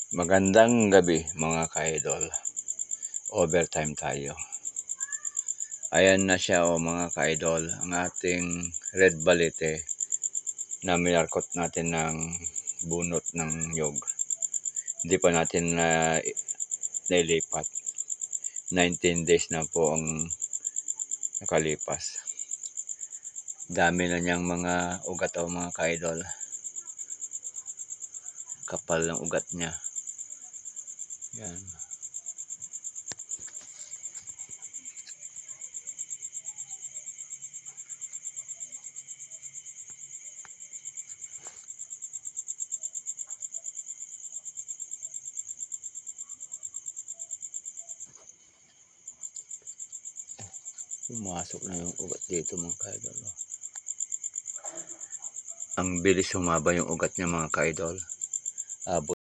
Magandang gabi mga ka-idol. Overtime tayo. Ayan na siya mga ka-idol, ang ating red balete na minarkot natin ng bunot ng nyog. Hindi pa natin nailipat. 19 days na po ang nakalipas. Dami na niyang mga ugat mga ka-idol. Kapal ng ugat niya. Yan. Pumasok na yung ugat dito mga ka-idol. Ang bilis humaba yung ugat niya mga ka-idol. Abot